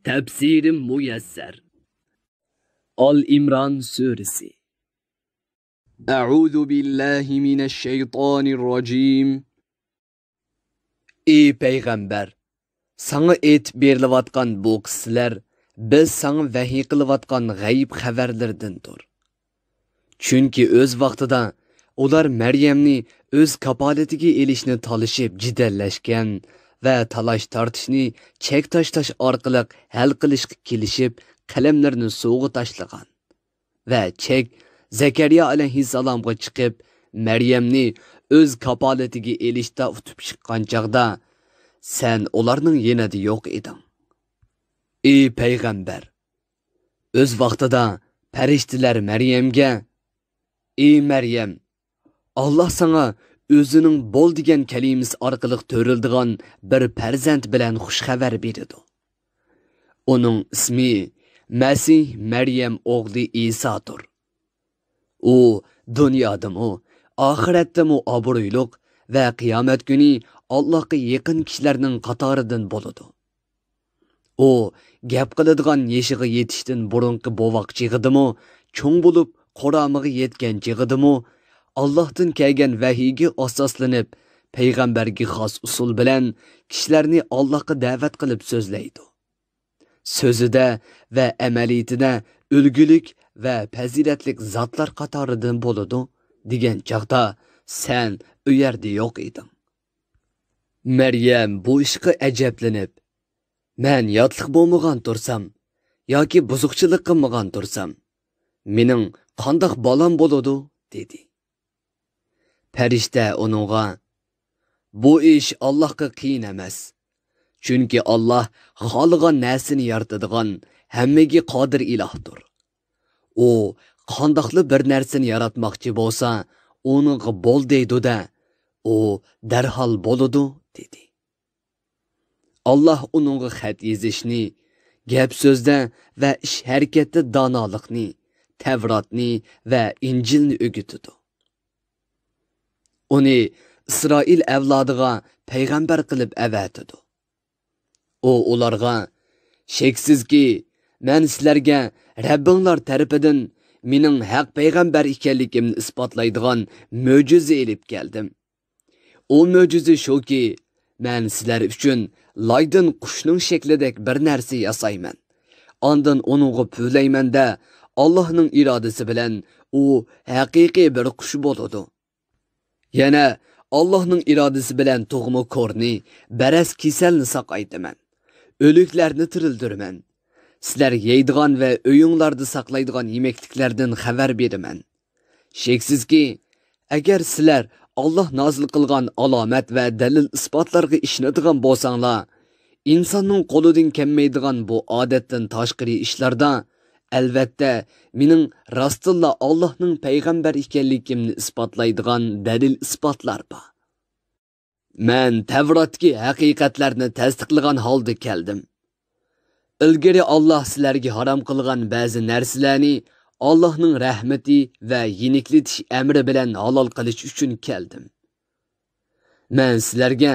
Tefsiri Müyesser Al-İmran Suresi Euzu billahi mineşşeytanirracim. Ey Peygamber, sana et berilayotgan bu qissalar biz sana vahiy qilayotgan g'ayb xabarlardandir. Chunki o'z vaqtida ular Maryamni o'z kapolatiga elishni talishib jidallashgan va talash tortishni chek tashlash orqali hal qilishga kelishib qalamlarni suvga tashlagan va chek Zakariya alayhissalomga chiqib Maryamni o'z kapolatiga elishda utib chiqqan chaqda sen ularning yanada yo'q eding. Ey payg'ambar, o'z vaqtida farishtalar Maryamga: "Ey Maryam, Allah sana o'zining bol degan kalimasi orqali to'rildigan bir farzand bilan xush xabar berdi. Uning ismi Masih Maryam o'g'li Isodir. U dunyodami, oxiratdami obro'yliq va qiyomat kuni Allohga yaqin kishilarning qatoridan bo'ladi. U gap qiladigan yeshiga yetishdan burungi bovoq chig'idimi, cho'ng bo'lib qoramiga yetgan chig'idimi, Allohdan kelgan vahiyga asoslanib, payg'ambarga xos usul bilan kishilarni Allohga da'vat qilib so'zlaydi. So'zida va amaliyatida ulgulik va fazilatlik zotlar qatoridan bo'ladi degan chaqda sen u yerda yo'q eding." Maryam bu ishga ajablanib: "Men yotliq bo'lmagan tursam yoki buzuqchilik qilmagan tursam, mening qandoq bolam bo'ladi?" dedi. Farishta uningga: "Bu ish Allohga qiyin emas. Chunki Alloh xohlagan narsani yaratadigan hammaga qodir ilohdir. U qandoqli bir narsani yaratmoqchi bo'lsa, uningga bo'l deydi-da, u darhol bo'ladi" dedi. Alloh uningga xat yozishni, gap so'zda va ish harakatda donolikni, Tavrotni va Injilni o'rgatdi. Uni Isroil avlodiga payg'ambar qilib avatdi. U ularga: "Sheksizki, men sizlarga Rabbinglar tarafidan mening haq payg'ambar ekanligimni isbotlaydigan mo'jiza elib keldim. U mo'jiza shuki, men sizlar uchun loydan qushning shaklidagi bir narsa yasayman. Ondan uningga pulaymanda Allohning irodasi bilan u haqiqiy bir qush bo'ladi. Yana Allohning irodasi bilan tug'ma ko'rni, baras kasalni saqaytaman. O'liklarni tirildirman. Sizlar yeydigan va o'yinglarda saqlaydigan yemekliklardan xabar beraman. Sheksizki, agar sizlar Alloh nozil qilgan alomat va dalil isbotlarga ishonadigan bo'lsanglar, insonning qo'lidan kelmaydigan bu odatdan tashqari ishlarda albatta mening rostilla Allohning payg'ambar ekanligimni isbotlaydigan dalil isbotlar bor. Men Tavrotga haqiqatlarni tasdiqlagan holda keldim. Ilgari Alloh sizlarga harom qilgan ba'zi narsalarni Allohning rahmati va yeniklitish amri bilan halol qilish uchun keldim. Men sizlarga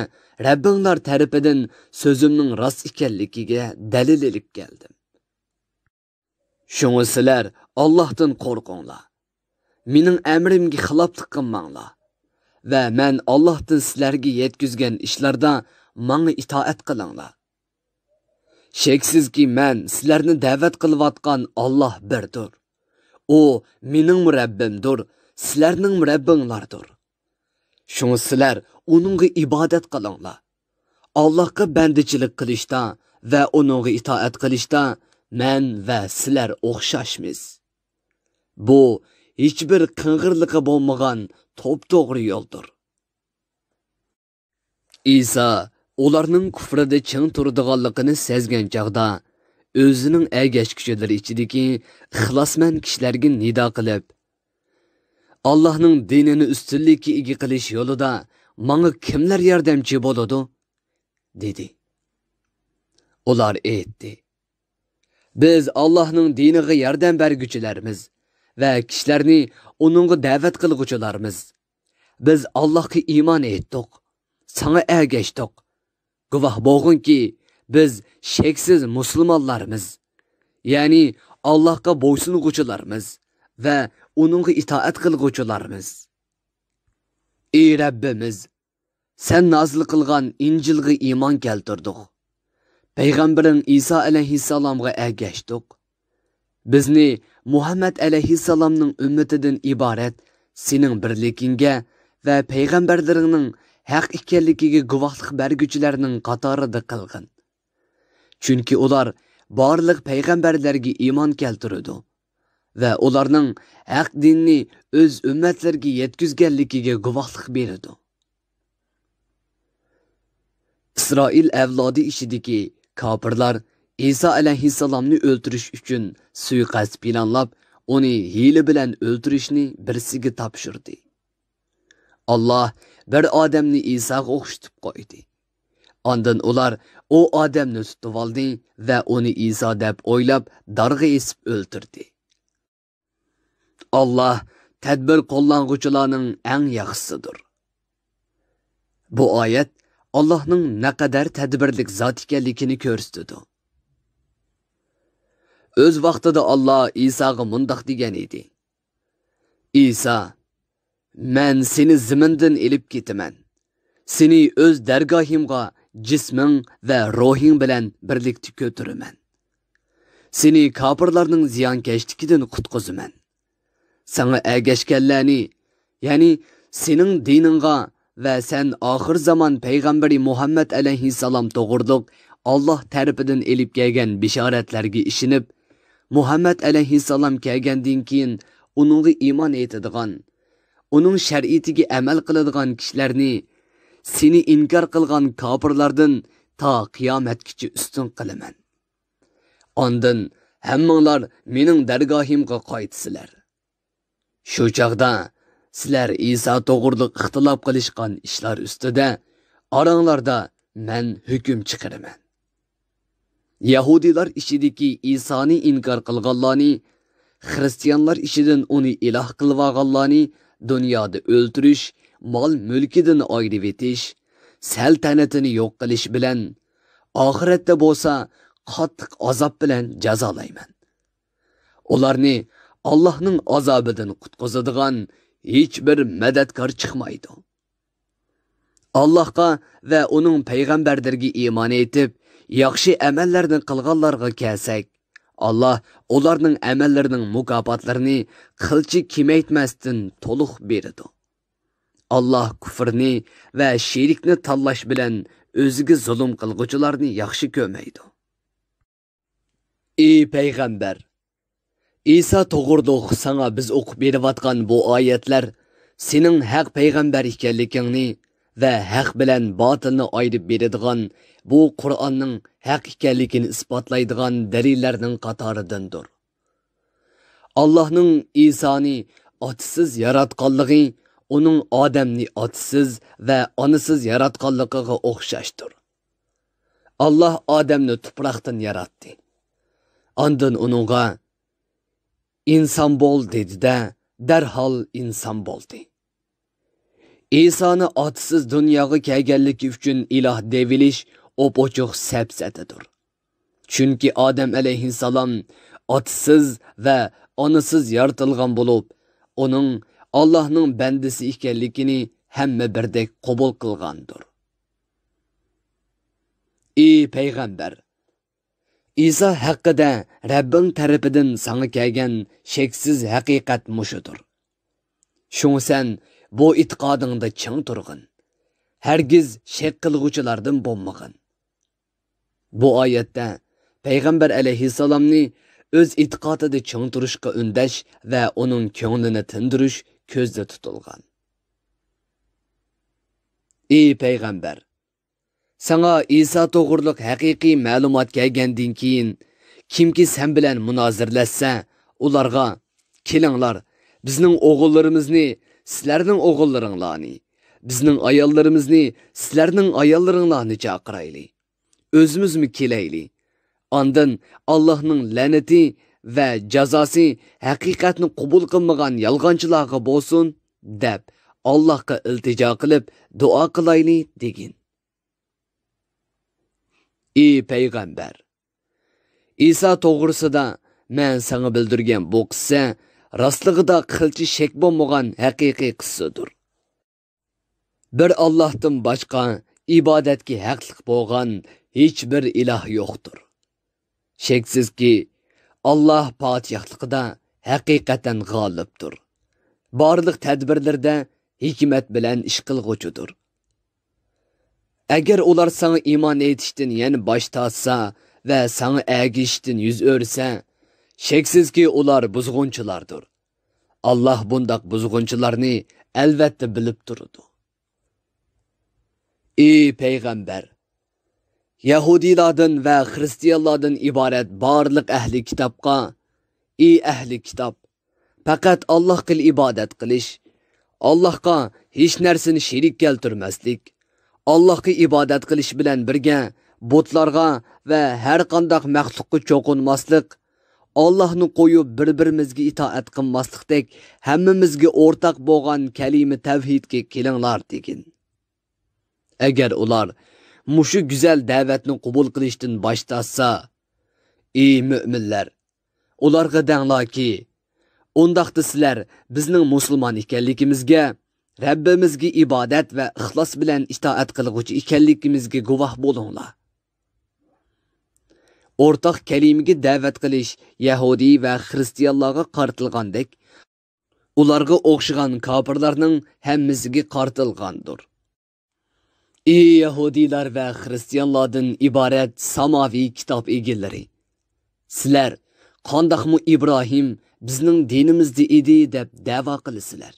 Rabbinglar tarafidan so'zimning rost ekanligiga dalil olib keldim. Shunga sizlar Allohdan qo'rqinglar. Mening amrimga xiloflik qilmanglar va men Allohdan sizlarga yetkazgan ishlarda menga itoat qilinglar. Sheksizki men sizlarni da'vat qilayotgan Alloh birdir. U mening Rabbimdir, sizlarning Rabbinglardir. Shunga sizlar uningga ibodat qilinglar. Allohga bandichilik qilishda va uningga itoat qilishda men va sizlar o'xshashmiz. Bu hech bir qing'irligi bo'lmagan to'p-to'g'ri yo'ldir. Isa ularning kufrida ching turadiganligini sezgan chaqda o'zining agashkichlari ichidagi ixlosmand kishilarga nido qilib: "Allohning dinini ustunlikka ega qilish yo'lida menga kimlar yordamchi bo'ladi?" dedi. Ular aytdi: "Biz Allohning diniga yordam berguchilarmiz va kishilarni uningga da'vat qilguchilarmiz. Biz Allohga iymon etdik, sana ergashdik. Guvoh bo'lgunki, biz sheksiz musulmonlarmiz. Ya'ni Allohga bo'ysunguchilarmiz va uningga itoat qilguvchilarmiz. Ey Rabbimiz, sen nozil qilgan Injilga iymon keltirdik. Payg'ambaring Isa alayhissalomga ergashdik. Bizni Muhammad alayhissalomning ummatidan iborat sening birligingga va payg'ambarlaringning haq ekanligiga guvohlik berguvchilarning qatorida qilgin. Chunki ular barliq payg'ambarlarga iymon keltirdi va ularning haq dinni o'z ummatlariga yetkazganligiga guvohlik berdi. İsrail avlodi ishidagi kofirlar İsa alayhissalomni o'ldirish uchun suiqasd planlab, uni hiyla bilan o'ldirishni birsiga topshirdi. Allah bir odamni İsa'ga o'xshatib qo'ydi. Ondan ular o odamni tutib oldi va uni İsa deb o'ylab darg'a esib o'ldirdi. Allah tadbir qo'llanuvchilarning eng yaxshisidir. Bu oyat Allah'ның naqadar tadbirlik zot ekanligini ko'rsatdi. Öz vaqtida Allah İsa'ga mundaq degan edi. İsa, men seni zimindan elib ketaman. Seni öz dargohimga jisming va ruhing bilan birlikda ko'tiraman. Seni kofirlarning ziyonkashligidan qutqizaman. Sana ergashganlarni, ya'ni sening diningga va sen oxir zaman payg'ambari Muhammad alayhissalom to'g'riliq Allah tarafidan elib kelgan bishoratlarga ishinib, Muhammad alayhissalom kelgandan keyin uningga iymon etadigan, uning shariatiga amal qiladigan kishilarni seni inkor qilgan kofirlardan ta qiyomatgacha ustun qilaman. Ondan hammanglar mening dargohimga qaytsizlar. Shu chaqda sizlar İsa to'g'riliq ixtilof qilishgan ishlar ustida oranglarda men hukm chiqaraman. Yahudilar ishidagi İsa'ni inkor qilganlarni, xristianlar ishidan uni iloh qilib olganlarni dunyoda o'ldirish, mol mulkidan ayirib etish, saltanatini yo'q qilish bilan oxiratda bo'lsa qattiq azob bilan jazolayman. Ularni Allohning azobidan qutqizadigan hech bir madadkor chiqmaydi. Allohga va uning payg'ambarlariga iymon etib, yaxshi amallarni qilganlarga kelsak, Allah ularning amallarining mukofotlarini qilchi kemaytmasdan to'liq beradi. Allah kufrni va shirkni tanlash bilan o'ziga zulm qilguvchilarni yaxshi ko'rmaydi. Ey payg'ambar, İsa to'g'riliq sana biz o'qib berayotgan bu oyatlar sening haq payg'ambar ekanligingni va haq bilan botilni ayirib beradigan bu Qur'onning haq ekanligini isbotlaydigan dalillarning qatoridandir. Allohning İsa'ni otasiz yaratganligi uning odamni otasiz va onasiz yaratganligiga o'xshashdir. Allah odamni tuproqdan yaratdi. Ondan uningga inson bo'l dedi-da, darhol inson bo'ldi. İsa'ni otasiz dunyoga kelganligi uchun iloh devilish o'pochuq sapsatadir. Chunki Odam alayhissalom otasiz va onasiz yaratilgan bo'lib, uning Allohning bandasi ekanligini hamma birdek qabul qilgandir. Ey payg'ambar, İsa haqida Rabbing tarafidan sana kelgan sheksiz haqiqat mushudir. Shuni sen bu e'tiqodingda ching turg'in. Hargiz shak qilguvchilardan bo'lmag'in. Bu oyatda payg'ambar alayhissalomni o'z e'tiqodida ching turishga undash va uning ko'nglini tindirish ko'zda tutilgan. Ey payg'ambar, sana İsa to'g'riliq haqiqiy ma'lumot kelgandan keyin kimki sen bilan munozirlashsa, ularga kelinglar, bizning o'g'illarimizni sizlarning o'g'illaringlarni, bizning ayollarimizni sizlarning ayollaringlarni chaqirayli. O'zimizmi kelayli. Ondan Allohning la'nati va jazosi haqiqatni qabul qilmagan yolg'onchilarga bo'lsin deb Allohga iltijo qilib duo qilayli degin. Ey payg'ambar, İsa to'g'risida men sana bildirgan bu qissa rostligida qilchi shek bo'lmagan haqiqiy qissadir. Bir Allohdan boshqa ibodatga haqliq bo'lgan hech bir iloh yo'qdir. Sheksizki Allah podshohligida haqiqatan g'olibdir. Barliq tadbirlarda hikmat bilan ish qilg'uchidir. Agar ular sana iymon etishdan yana bosh tortsa va sana agishdan yuz o'rsa, sheksizki ular buzg'unchilardir. Allah bundoq buzg'unchilarni albatta bilib turadi. Ey payg'ambar, Yahudilardan va Xristianlardan iborat barliq ahli kitobga, ey ahli kitob, faqat Allohga ibodat qilish, Allohga hech narsani sherik keltirmaslik, Allohga ibodat qilish bilan birga butlarga va har qanday maxluqqa cho'qinmaslik, Allohni qo'yib bir-birimizga itoat qilmaslikdek hammamizga o'rtaq bo'lgan kalima tavhidga kelinglar degan. Agar ular mushu go'zal da'vatni qabul qilishdan bosh tortsa, ey mu'minlar, ularga danglarki, undaqda sizlar bizning musulmon ekanligimizga, Rabbimizga ibodat va ixlos bilan itoat qilguvchi ekanligimizga guvoh bo'linglar. O'rtaq kalimaga da'vat qilish Yahudi va Xristianlarga qartilgandek, ularga o'xshagan kofirlarning hammasiga qartilgandir. Ey Yahudilar va Xristianlardan iborat samoviy kitob egillari, sizlar qandaqmi Ibrohim bizning dinimizda edi deb da'vo qilasizlar.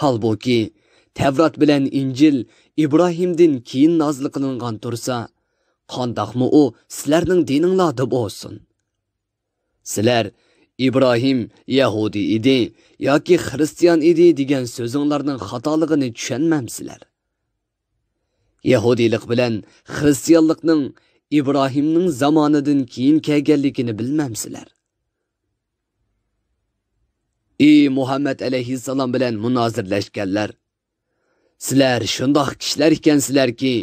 Halbuki Tevrat bilan Injil İbrahim'den keyin nozil qilingan tursa, qandaqmi u sizlarning dininglarda bo'lsin. Sizlar İbrahim Yahudi edi yoki Xristian edi degan so'zinglarning xatoligini tushunmamsizlar. Yahudilik bilan Xristianlikning İbrahimning zamonidan keyin kelganligini bilmamsizlar. Ey Muhammed aleyhisselam bilan munozirlashganlar, sizlar shundoq kishilar ekansizlarki,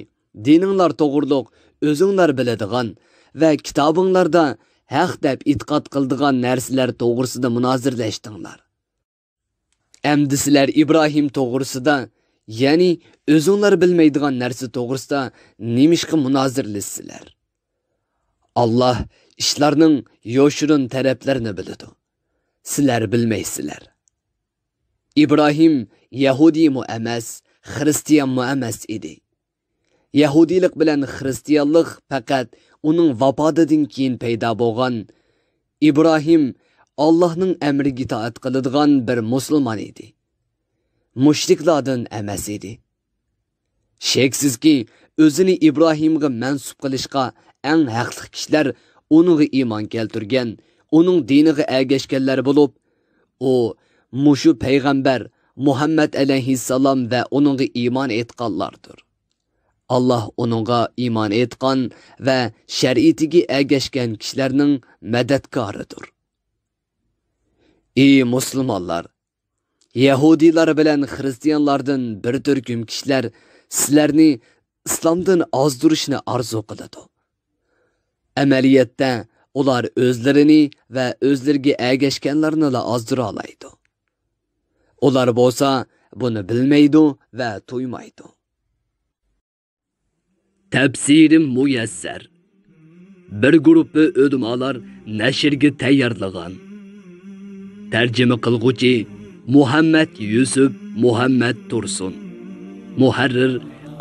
dininglar to'g'riliq o'zinglar biladigan va kitobinglarda haq deb e'tiqod qildigan narsalar to'g'risida munozirlashdinglar. Endi sizlar İbrahim to'g'risida, ya'ni o'zinglar bilmaydigan narsa to'g'risida nemishqa munozirlasizlar? Allah ishlarning yoshirin taraflarini biladi. Sizlar bilmaysizlar. İbrahim Yahudi mu emas, Xristian mu emas edi. Yahudilik bilan Xristianlik faqat uning vafotidan keyin paydo bo'lgan. İbrahim Allohning amriga itoat qiladigan bir musulmon edi. Mushriklardan emas edi. Sheksizki o'zini İbrahimga mansub qilishga eng haqli kishilar uningga iymon keltirgan, uning diniga ergashganlar bo'lib, u mushu payg'ambar Muhammad alayhissalom va uningga iymon etganlardir. Allah uningga iymon etgan va shariatiga ergashgan kishilarning madadkoridir. Ey musulmonlar, Yahudilar bilan Xristianlardan bir turkum kishilar sizlarni islomdan ozdirishni orzu qiladi. Amaliyotda ular o'zlarini va o'zlariga ergashganlarni ozdira oladi. Ular bo'lsa buni bilmaydi va tuymaydi. Tafsirim muyassar. Bir guruhi ulamolar nashrga tayyorlagan. Tarjima qilguvchi Muhammad Yusuf Muhammad Tursun. Muharrir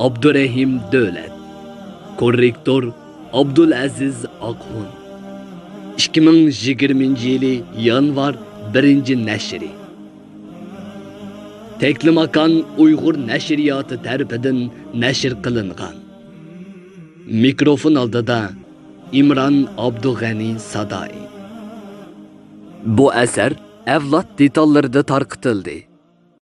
Abdurrahim Davlat. Korrektor Abdulaziz Aqhun. 2020 yanvar 1-nashri. Teklimakan Uyg'ur nashriyoti tarafidan nashr qilingan. Mikrofon oldida İmran Abdug'ani Sadai. Bu asar avlod detallarida tarqitildi.